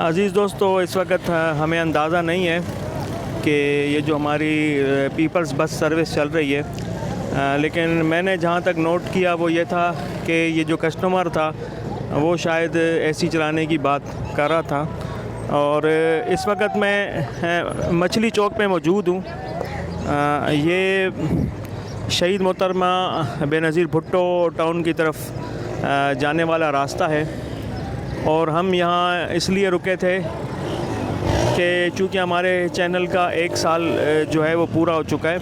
अज़ीज़ दोस्तों, इस वक्त हमें अंदाज़ा नहीं है कि ये जो हमारी पीपल्स बस सर्विस चल रही है, लेकिन मैंने जहाँ तक नोट किया वो ये था कि ये जो कस्टमर था वो शायद एसी चलाने की बात कर रहा था। और इस वक्त मैं मछली चौक पे मौजूद हूँ। ये शहीद मोहतरमा बेनज़ीर भुट्टो टाउन की तरफ जाने वाला रास्ता है और हम यहाँ इसलिए रुके थे कि चूँकि हमारे चैनल का 1 साल जो है वो पूरा हो चुका है